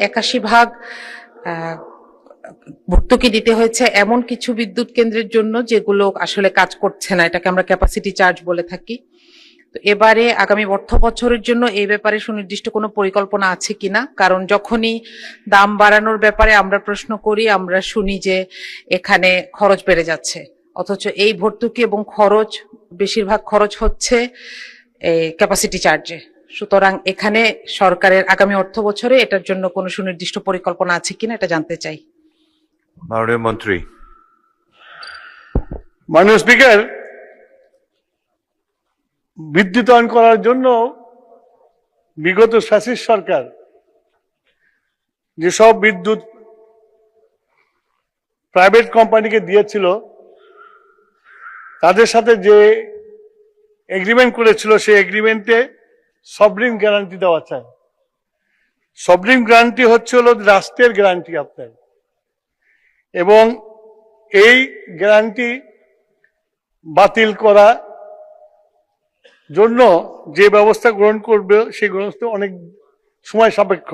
৮১ ভাগ ভর্তুকি দিতে হয়েছে এমন কিছু বিদ্যুৎ কেন্দ্রের জন্য যেগুলো আসলে কাজ করছে না, এটাকে আমরা ক্যাপাসিটি চার্জ বলে থাকি। তো এবারে আগামী অর্থ বছরের জন্য এই ব্যাপারে সুনির্দিষ্ট কোনো পরিকল্পনা আছে কিনা, কারণ যখনই দাম বাড়ানোর ব্যাপারে আমরা প্রশ্ন করি আমরা শুনি যে এখানে খরচ বেড়ে যাচ্ছে, অথচ এই ভর্তুকি এবং খরচ বেশিরভাগ খরচ হচ্ছে ক্যাপাসিটি চার্জে। সুতরাং এখানে সরকারের আগামী অর্থ বছরে এটার জন্য কোনো সুনির্দিষ্ট পরিকল্পনা আছে কিনা এটা জানতে চাই। মাননীয় মন্ত্রী। মাননীয় স্পিকার, বিদ্যুতায়ন করার জন্য বিগত ফ্যাসিস্ট সরকার যেসব বিদ্যুৎ প্রাইভেট কোম্পানিকে দিয়েছিল তাদের সাথে যে এগ্রিমেন্ট করেছিল সেই এগ্রিমেন্টে সবরিন গ্যারান্টি দেওয়া চায়। সবরিন গ্যারান্টি হচ্ছে হলো রাষ্ট্রের গ্যারান্টি আপনার, এবং এই গ্যারান্টি বাতিল করা জন্য যে ব্যবস্থা গ্রহণ করবে সেই ব্যবস্থা অনেক সময় সাপেক্ষ।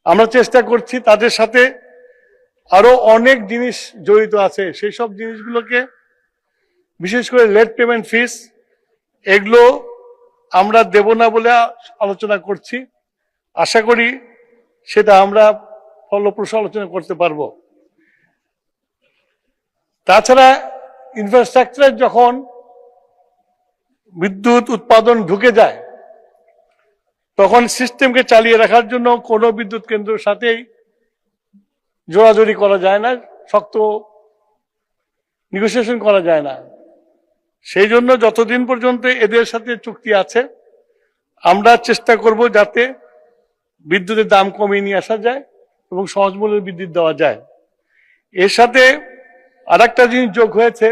আমরা চেষ্টা করছি, তাদের সাথে আরো অনেক জিনিস জড়িত আছে, সেই সব জিনিসগুলোকে বিশেষ করে লেট পেমেন্ট ফিস এগুলো আমরা দেব না বলে আলোচনা করছি। আশা করি সেটা আমরা ফলপ্রসূ আলোচনা করতে পারবো। তাছাড়া ইনফ্রাস্ট্রাকচারে যখন বিদ্যুৎ উৎপাদন ঢুকে যায় তখন সিস্টেমকে চালিয়ে রাখার জন্য কোনো বিদ্যুৎ কেন্দ্রের সাথেই জোড়াজড়ি করা যায় না, শক্ত নেগোসিয়েশন করা যায় না। সেই জন্য যতদিন পর্যন্ত এদের সাথে চুক্তি আছে আমরা চেষ্টা করব যাতে বিদ্যুতের দাম কমিয়ে নিয়ে আসা যায় এবং সহজ মূল্যে বিদ্যুৎ দেওয়া যায়। এর সাথে আরেকটা জিনিস যোগ হয়েছে,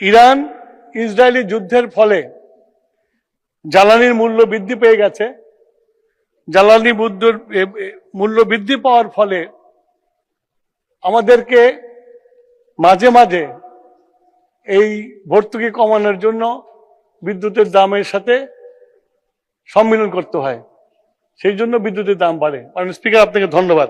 ইরান ইসরায়েলি যুদ্ধের ফলে জ্বালানির মূল্য বৃদ্ধি পেয়ে গেছে। জ্বালানি মূল্য বৃদ্ধি পাওয়ার ফলে আমাদেরকে মাঝে মাঝে এই ভর্তুকি কমানোর জন্য বিদ্যুতের দামের সাথে সম্মিলন করতে হয়, সেই জন্য বিদ্যুতের দাম বাড়ে। মাননীয় স্পিকার, আপনাকে ধন্যবাদ।